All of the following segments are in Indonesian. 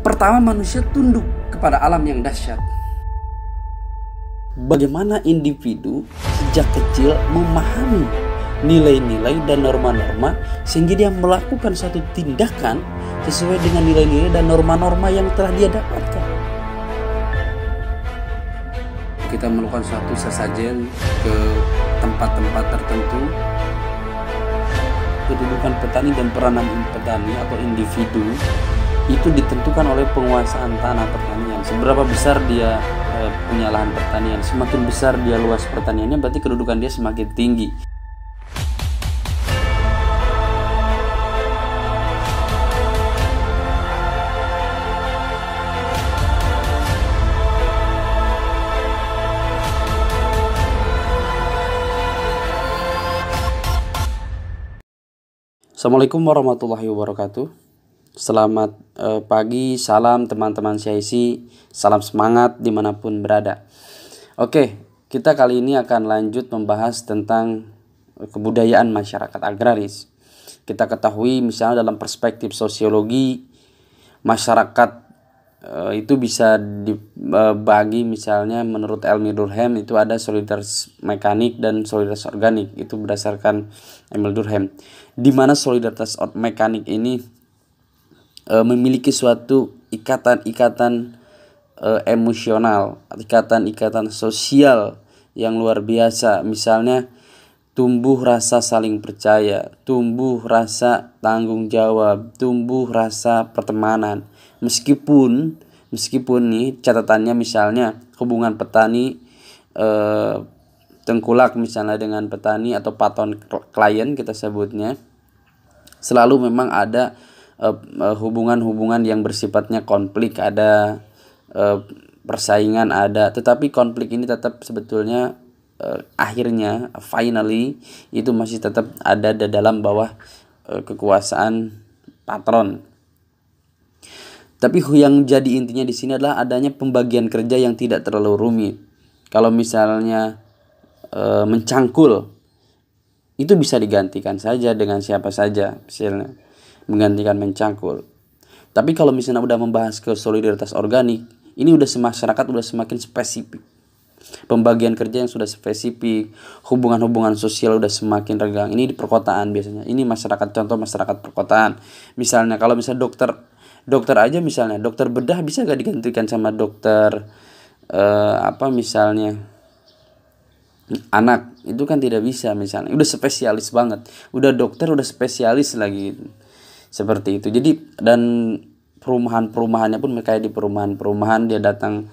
Pertama, manusia tunduk kepada alam yang dahsyat. Bagaimana individu sejak kecil memahami nilai-nilai dan norma-norma sehingga dia melakukan satu tindakan sesuai dengan nilai-nilai dan norma-norma yang telah dia dapatkan. Kita melakukan suatu sesajen ke tempat-tempat tertentu. Kedudukan petani dan peranan petani atau individu itu ditentukan oleh penguasaan tanah pertanian. Seberapa besar dia punya lahan pertanian, semakin besar dia luas pertaniannya, berarti kedudukan dia semakin tinggi. Assalamualaikum warahmatullahi wabarakatuh. Selamat pagi, salam teman-teman CIC, salam semangat dimanapun berada. Oke, kita kali ini akan lanjut membahas tentang kebudayaan masyarakat agraris. Kita ketahui misalnya dalam perspektif sosiologi, masyarakat itu bisa dibagi misalnya menurut Emil Durkheim itu ada solidaritas mekanik dan solidaritas organik, itu berdasarkan Emil Durkheim, di mana solidaritas mekanik ini memiliki suatu ikatan-ikatan emosional, ikatan-ikatan sosial yang luar biasa. Misalnya tumbuh rasa saling percaya, tumbuh rasa tanggung jawab, tumbuh rasa pertemanan. Meskipun nih catatannya misalnya hubungan petani tengkulak misalnya dengan petani atau patron klien kita sebutnya, selalu memang ada hubungan-hubungan yang bersifatnya konflik, ada persaingan ada, tetapi konflik ini tetap sebetulnya akhirnya finally itu masih tetap ada di dalam bawah kekuasaan patron. Tapi yang jadi intinya di sini adalah adanya pembagian kerja yang tidak terlalu rumit. Kalau misalnya mencangkul, itu bisa digantikan saja dengan siapa saja, misalnya menggantikan mencangkul. Tapi kalau misalnya udah membahas ke solidaritas organik, ini udah masyarakat udah semakin spesifik. Pembagian kerja yang sudah spesifik, hubungan-hubungan sosial udah semakin renggang. Ini di perkotaan biasanya. Ini masyarakat, contoh masyarakat perkotaan. Misalnya kalau misalnya dokter aja misalnya, dokter bedah bisa gak digantikan sama dokter misalnya anak, itu kan tidak bisa misalnya. Udah spesialis banget. Udah dokter udah spesialis lagi. Seperti itu. Jadi dan perumahannya pun kayak di perumahan dia datang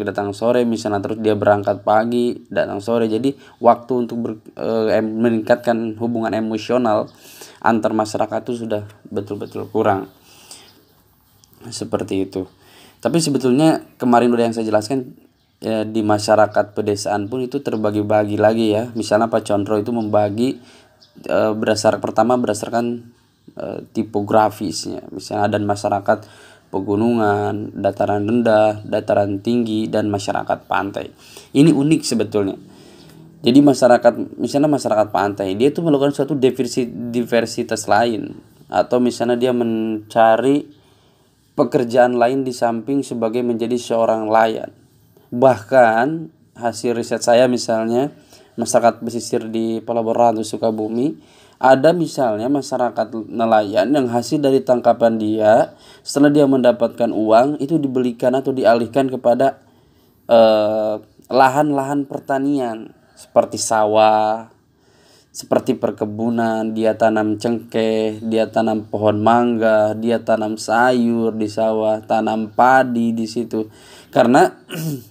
datang sore misalnya, terus dia berangkat pagi, datang sore. Jadi waktu untuk meningkatkan hubungan emosional antar masyarakat itu sudah betul-betul kurang. Seperti itu. Tapi sebetulnya kemarin udah yang saya jelaskan ya, di masyarakat pedesaan pun itu terbagi-bagi lagi ya. Misalnya Pak Condro itu membagi berdasarkan tipografisnya. Misalnya ada masyarakat pegunungan, dataran rendah, dataran tinggi, dan masyarakat pantai. Ini unik sebetulnya. Jadi misalnya masyarakat pantai, dia tuh melakukan suatu diversitas lain, atau misalnya dia mencari pekerjaan lain di samping sebagai menjadi seorang nelayan. Bahkan hasil riset saya misalnya masyarakat pesisir di Pelabuhan Ratu Sukabumi, ada misalnya masyarakat nelayan yang hasil dari tangkapan dia, setelah dia mendapatkan uang, itu dibelikan atau dialihkan kepada lahan-lahan pertanian seperti sawah, seperti perkebunan. Dia tanam cengkeh, dia tanam pohon mangga, dia tanam sayur di sawah, tanam padi di situ. Karena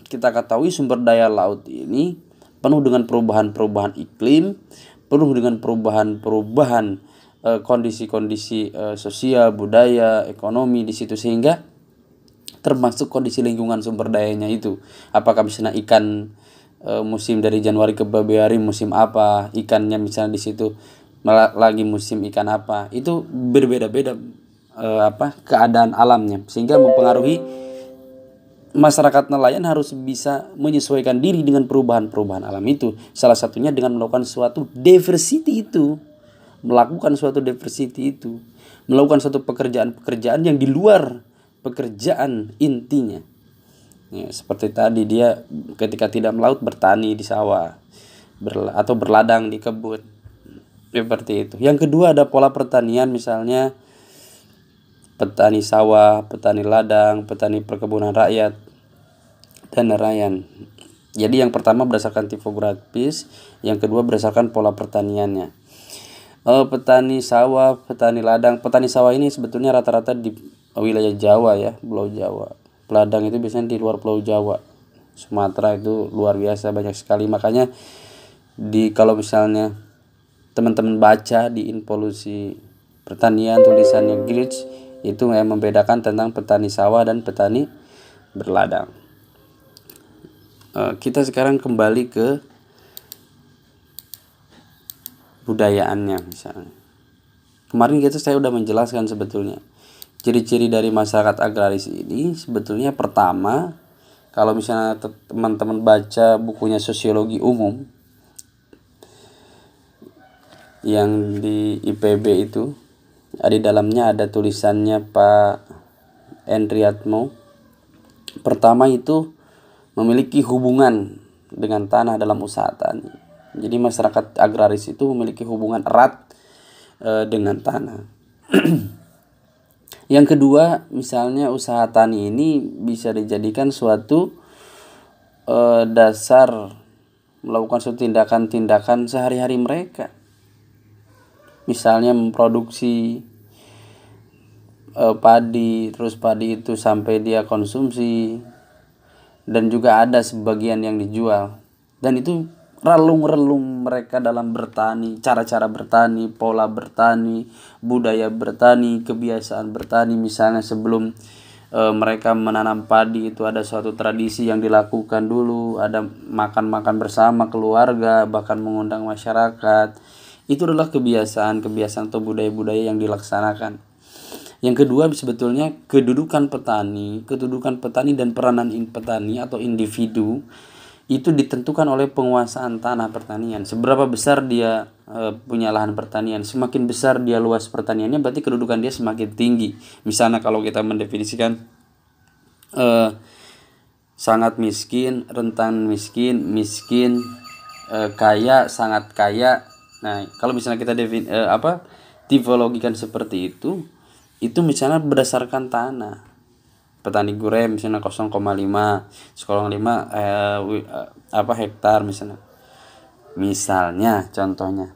kita ketahui sumber daya laut ini penuh dengan perubahan-perubahan iklim, penuh dengan perubahan-perubahan kondisi-kondisi sosial, budaya, ekonomi di situ, sehingga termasuk kondisi lingkungan sumber dayanya itu. Apakah misalnya ikan musim dari Januari ke Februari musim apa, ikannya misalnya di situ lagi musim ikan apa, itu berbeda-beda keadaan alamnya, sehingga mempengaruhi masyarakat nelayan harus bisa menyesuaikan diri dengan perubahan-perubahan alam itu. Salah satunya dengan melakukan suatu diversity itu. melakukan suatu diversity itu, melakukan suatu pekerjaan-pekerjaan yang di luar pekerjaan intinya. Ya, seperti tadi dia ketika tidak melaut bertani di sawah atau berladang di kebun. Seperti itu. Yang kedua ada pola pertanian, misalnya petani sawah, petani ladang, petani perkebunan rakyat, dan nelayan. Jadi yang pertama berdasarkan tipografis, yang kedua berdasarkan pola pertaniannya. Petani sawah, petani ladang. Petani sawah ini sebetulnya rata-rata di wilayah Jawa ya, Pulau Jawa. Ladang itu biasanya di luar Pulau Jawa. Sumatera itu luar biasa banyak sekali. Makanya kalau misalnya teman-teman baca di Involusi Pertanian tulisannya Gritsch, itu yang membedakan tentang petani sawah dan petani berladang. Kita sekarang kembali ke budayaannya misalnya. Kemarin saya udah menjelaskan sebetulnya ciri-ciri dari masyarakat agraris ini. Sebetulnya pertama, kalau misalnya teman-teman baca bukunya Sosiologi Umum yang di IPB itu, di dalamnya ada tulisannya Pak Endriatmo. Pertama itu memiliki hubungan dengan tanah dalam usaha tani. Jadi masyarakat agraris itu memiliki hubungan erat dengan tanah. Yang kedua, misalnya usaha tani ini bisa dijadikan suatu dasar melakukan suatu tindakan-tindakan sehari-hari mereka. Misalnya memproduksi padi, terus padi itu sampai dia konsumsi, dan juga ada sebagian yang dijual. Dan itu relung-relung mereka dalam bertani, cara-cara bertani, pola bertani, budaya bertani, kebiasaan bertani. Misalnya sebelum mereka menanam padi itu ada suatu tradisi yang dilakukan dulu, ada makan-makan bersama keluarga, bahkan mengundang masyarakat. Itu adalah kebiasaan atau budaya-budaya yang dilaksanakan. Yang kedua sebetulnya kedudukan petani dan peranan petani atau individu itu ditentukan oleh penguasaan tanah pertanian. Seberapa besar dia punya lahan pertanian, semakin besar dia luas pertaniannya, berarti kedudukan dia semakin tinggi. Misalnya kalau kita mendefinisikan sangat miskin, rentan miskin, kaya, sangat kaya. Nah, kalau misalnya kita tipologikan seperti itu misalnya berdasarkan tanah. Petani gurem misalnya 0,5 hektar misalnya contohnya.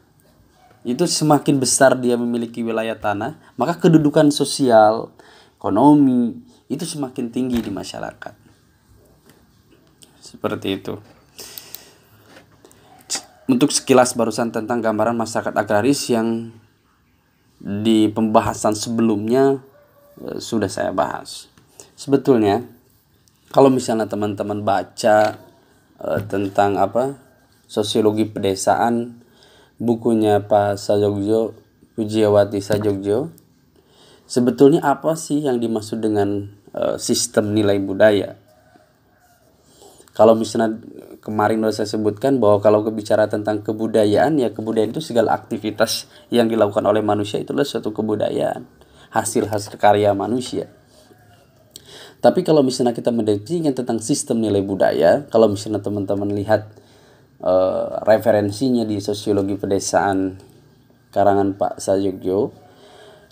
Itu semakin besar dia memiliki wilayah tanah, maka kedudukan sosial, ekonomi itu semakin tinggi di masyarakat. Seperti itu. Untuk sekilas barusan tentang gambaran masyarakat agraris yang di pembahasan sebelumnya sudah saya bahas. Sebetulnya kalau misalnya teman-teman baca tentang sosiologi pedesaan, bukunya Pak Sajogjo, Pujiawati Sajogjo, sebetulnya apa sih yang dimaksud dengan sistem nilai budaya? Kalau misalnya kemarin sudah saya sebutkan bahwa kalau berbicara tentang kebudayaan, ya kebudayaan itu segala aktivitas yang dilakukan oleh manusia itulah suatu kebudayaan, hasil karya manusia. Tapi kalau misalnya kita mendefinisikan tentang sistem nilai budaya, kalau misalnya teman-teman lihat referensinya di Sosiologi Pedesaan karangan Pak Sajogjo,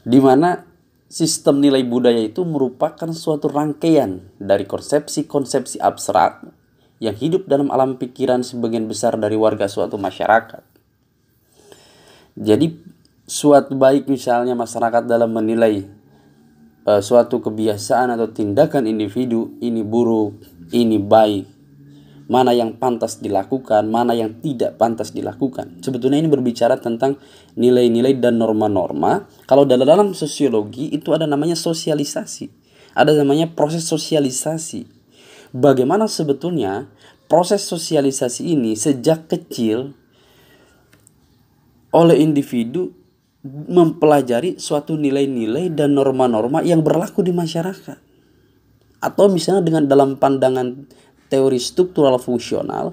di mana sistem nilai budaya itu merupakan suatu rangkaian dari konsepsi-konsepsi abstrak yang hidup dalam alam pikiran sebagian besar dari warga suatu masyarakat. Jadi suatu baik misalnya masyarakat dalam menilai suatu kebiasaan atau tindakan individu, ini buruk, ini baik, mana yang pantas dilakukan, mana yang tidak pantas dilakukan. Sebetulnya ini berbicara tentang nilai-nilai dan norma-norma. Kalau dalam sosiologi itu ada namanya sosialisasi, ada namanya proses sosialisasi. Bagaimana sebetulnya proses sosialisasi ini sejak kecil oleh individu mempelajari suatu nilai-nilai dan norma-norma yang berlaku di masyarakat. Atau misalnya dengan dalam pandangan teori struktural fungsional,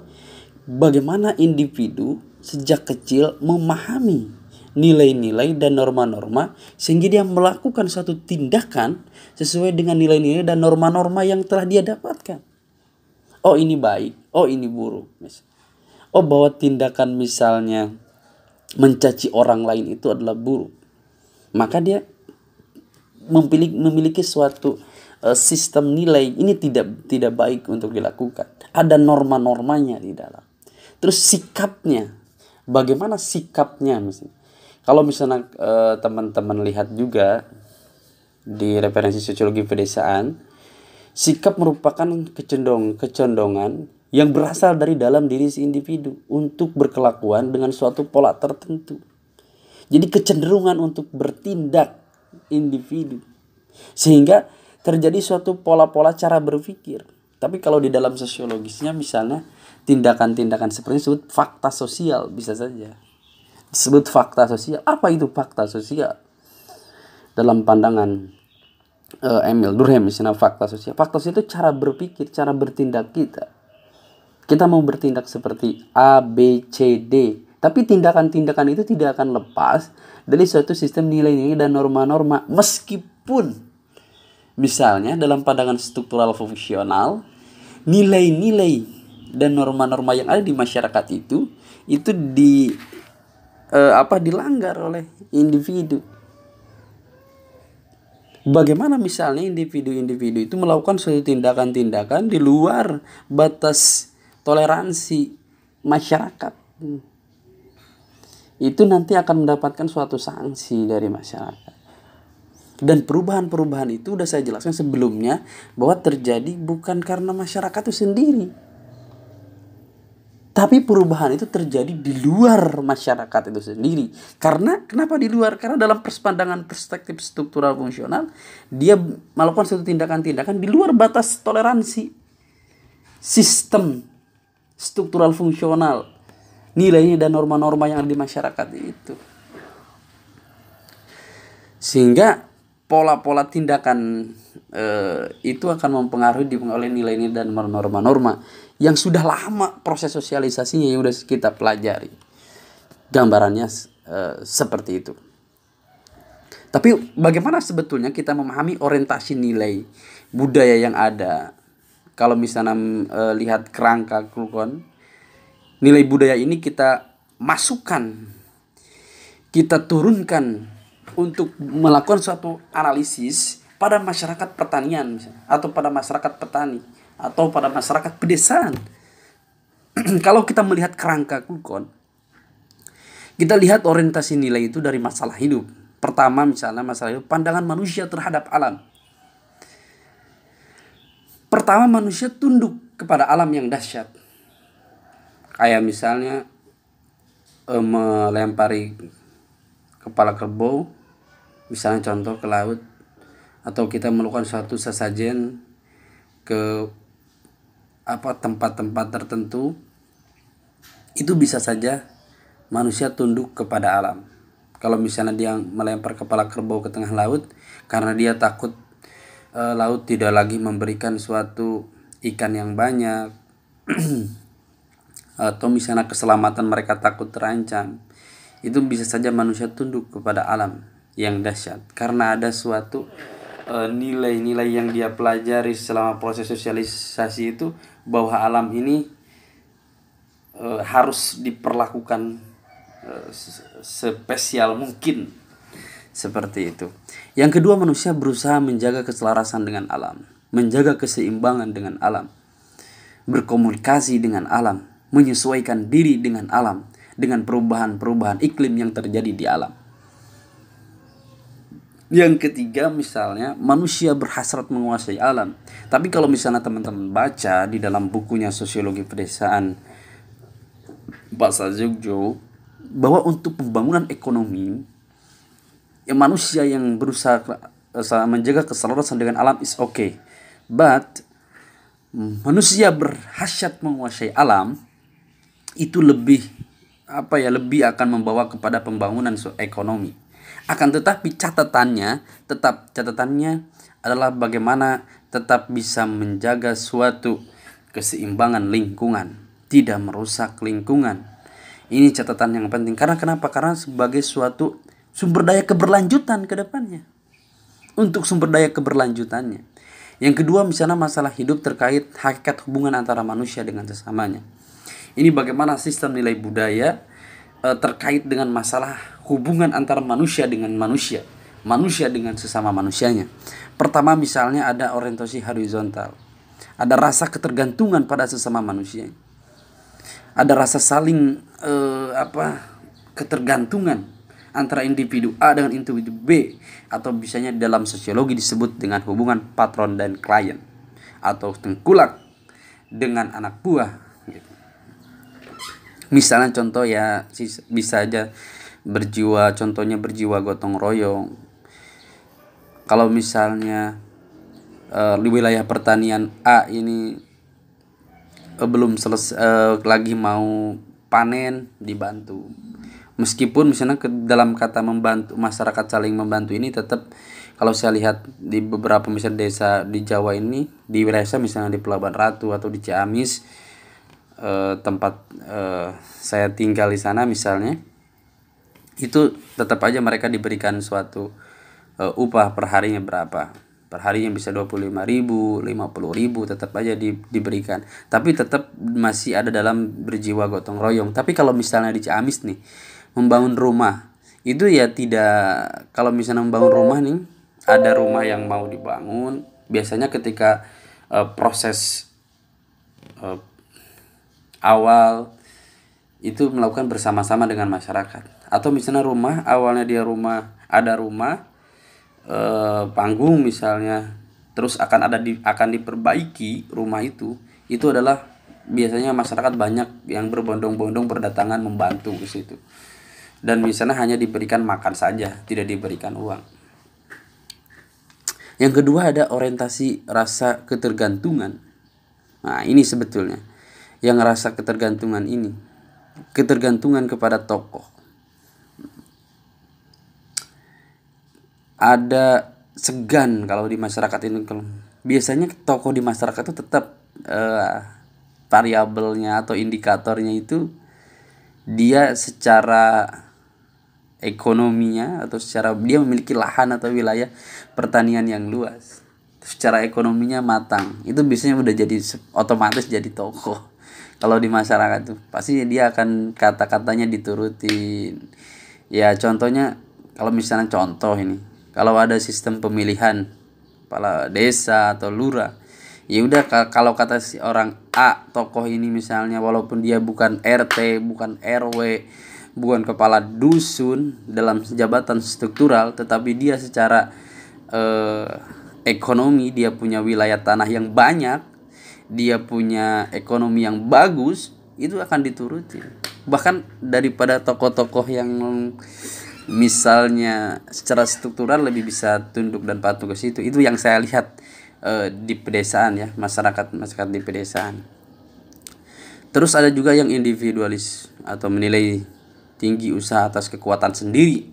bagaimana individu sejak kecil memahami nilai-nilai dan norma-norma sehingga dia melakukan suatu tindakan sesuai dengan nilai-nilai dan norma-norma yang telah dia dapatkan. Oh ini baik, oh ini buruk. Oh bahwa tindakan misalnya mencaci orang lain itu adalah buruk, maka dia memiliki suatu sistem nilai ini tidak baik untuk dilakukan. Ada norma-normanya di dalam. Terus sikapnya, bagaimana sikapnya misalnya? Kalau misalnya teman-teman lihat juga di referensi sosiologi pedesaan, sikap merupakan kecondongan yang berasal dari dalam diri si individu untuk berkelakuan dengan suatu pola tertentu. Jadi kecenderungan untuk bertindak individu, sehingga terjadi suatu pola-pola cara berpikir. Tapi kalau di dalam sosiologisnya misalnya tindakan-tindakan seperti disebut fakta sosial, bisa saja disebut fakta sosial. Apa itu fakta sosial? Dalam pandangan Emil Durkheim misalnya fakta sosial itu cara berpikir, cara bertindak kita. Kita mau bertindak seperti A, B, C, D, tapi tindakan-tindakan itu tidak akan lepas dari suatu sistem nilai-nilai dan norma-norma. Meskipun misalnya dalam pandangan struktural fungsional, nilai-nilai dan norma-norma yang ada di masyarakat itu dilanggar oleh individu. Bagaimana misalnya individu-individu itu melakukan suatu tindakan-tindakan di luar batas toleransi masyarakat, itu nanti akan mendapatkan suatu sanksi dari masyarakat. Dan perubahan-perubahan itu sudah saya jelaskan sebelumnya bahwa terjadi bukan karena masyarakat itu sendiri, tapi perubahan itu terjadi di luar masyarakat itu sendiri. Kenapa di luar? Karena dalam pandangan perspektif struktural fungsional, dia melakukan suatu tindakan-tindakan di luar batas toleransi sistem struktural fungsional, nilainya dan norma-norma yang ada di masyarakat itu. Sehingga pola-pola tindakan itu akan mempengaruhi oleh nilai-nilai dan norma-norma yang sudah lama proses sosialisasinya yang sudah kita pelajari. Gambarannya seperti itu. Tapi bagaimana sebetulnya kita memahami orientasi nilai budaya yang ada? Kalau misalnya lihat kerangka Klukon, nilai budaya ini kita masukkan, kita turunkan untuk melakukan suatu analisis pada masyarakat pertanian misalnya, atau pada masyarakat petani, atau pada masyarakat pedesaan. Kalau kita melihat kerangka Klukon, kita lihat orientasi nilai itu dari masalah hidup. Pertama misalnya masalah hidup, pandangan manusia terhadap alam. Pertama, manusia tunduk kepada alam yang dahsyat. Kayak misalnya melempari kepala kerbau, misalnya contoh ke laut, atau kita melakukan suatu sesajen ke tempat-tempat tertentu, itu bisa saja manusia tunduk kepada alam. Kalau misalnya dia melempar kepala kerbau ke tengah laut karena dia takut laut tidak lagi memberikan suatu ikan yang banyak atau misalnya keselamatan mereka takut terancam, itu bisa saja manusia tunduk kepada alam yang dahsyat karena ada suatu nilai-nilai yang dia pelajari selama proses sosialisasi itu, bahwa alam ini harus diperlakukan spesial mungkin, seperti itu. Yang kedua, manusia berusaha menjaga keselarasan dengan alam, menjaga keseimbangan dengan alam, berkomunikasi dengan alam, menyesuaikan diri dengan alam, dengan perubahan-perubahan iklim yang terjadi di alam. Yang ketiga misalnya, manusia berhasrat menguasai alam. Tapi kalau misalnya teman-teman baca di dalam bukunya Sosiologi Pedesaan Pak Sajogjo, bahwa untuk pembangunan ekonomi, manusia yang berusaha menjaga keselarasan dengan alam is okay. But manusia berhasrat menguasai alam itu lebih akan membawa kepada pembangunan ekonomi. Akan tetapi catatannya adalah bagaimana tetap bisa menjaga suatu keseimbangan lingkungan, tidak merusak lingkungan. Ini catatan yang penting. Karena kenapa? Karena sebagai suatu sumber daya keberlanjutan ke depannya. Untuk sumber daya keberlanjutannya. Yang kedua misalnya masalah hidup terkait hakikat hubungan antara manusia dengan sesamanya. Ini bagaimana sistem nilai budaya terkait dengan masalah hubungan antara manusia dengan manusia. Manusia dengan sesama manusianya. Pertama misalnya ada orientasi horizontal. Ada rasa ketergantungan pada sesama manusia. Ada rasa saling ketergantungan antara individu A dengan individu B, atau biasanya dalam sosiologi disebut dengan hubungan patron dan klien, atau tengkulak dengan anak buah gitu. Misalnya contoh ya bisa aja contohnya berjiwa gotong royong. Kalau misalnya di wilayah pertanian A ini belum selesai, lagi mau panen, dibantu. Meskipun misalnya dalam kata membantu, masyarakat saling membantu ini tetap, kalau saya lihat di beberapa misalnya desa di Jawa ini, di wilayah misalnya di Pelabuhan Ratu atau di Ciamis, tempat saya tinggal di sana misalnya, itu tetap aja mereka diberikan suatu upah per harinya berapa. Per harinya bisa 25.000, 50.000 tetap aja diberikan. Tapi tetap masih ada dalam berjiwa gotong royong. Tapi kalau misalnya di Ciamis nih, membangun rumah, itu ya tidak, kalau misalnya membangun rumah nih, ada rumah yang mau dibangun, biasanya ketika proses awal itu melakukan bersama-sama dengan masyarakat. Atau misalnya rumah awalnya dia ada rumah panggung misalnya, terus akan diperbaiki rumah itu adalah biasanya masyarakat banyak yang berbondong-bondong berdatangan membantu ke situ, dan misalnya hanya diberikan makan saja, tidak diberikan uang. Yang kedua ada orientasi rasa ketergantungan. Nah ini sebetulnya yang rasa ketergantungan ini, ketergantungan kepada tokoh. Ada segan kalau di masyarakat ini. Biasanya tokoh di masyarakat itu tetap variabelnya atau indikatornya itu dia secara ekonominya, atau secara dia memiliki lahan atau wilayah pertanian yang luas, secara ekonominya matang, itu biasanya udah jadi otomatis jadi tokoh. Kalau di masyarakat tuh pasti dia akan kata-katanya diturutin. Ya contohnya, kalau misalnya contoh ini, kalau ada sistem pemilihan kepala desa atau lurah, ya udah kalau kata si orang A, tokoh ini misalnya walaupun dia bukan RT, bukan RW, bukan kepala dusun dalam jabatan struktural, tetapi dia secara ekonomi dia punya wilayah tanah yang banyak, dia punya ekonomi yang bagus, itu akan dituruti. Bahkan daripada tokoh-tokoh yang misalnya secara struktural lebih bisa tunduk dan patuh ke situ. Itu yang saya lihat di pedesaan ya, masyarakat di pedesaan. Terus ada juga yang individualis atau menilai tinggi usaha atas kekuatan sendiri.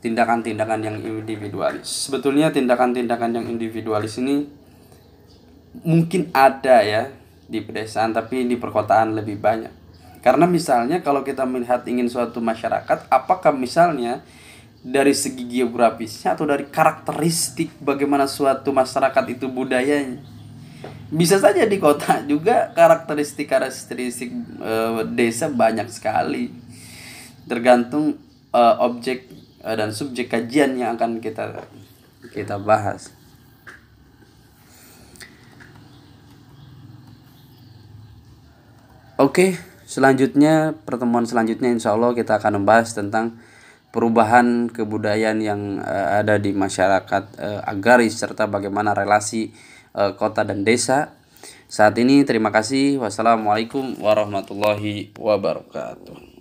Tindakan-tindakan yang individualis. Sebetulnya tindakan-tindakan yang individualis ini mungkin ada ya di pedesaan, tapi di perkotaan lebih banyak. Karena misalnya kalau kita melihat ingin suatu masyarakat, apakah misalnya dari segi geografisnya atau dari karakteristik bagaimana suatu masyarakat itu budayanya. Bisa saja di kota juga karakteristik desa banyak sekali. Tergantung objek dan subjek kajian yang akan kita bahas. Oke, selanjutnya pertemuan selanjutnya insya Allah kita akan membahas tentang perubahan kebudayaan yang ada di masyarakat agraris serta bagaimana relasi kota dan desa. Saat ini terima kasih. Wassalamualaikum warahmatullahi wabarakatuh.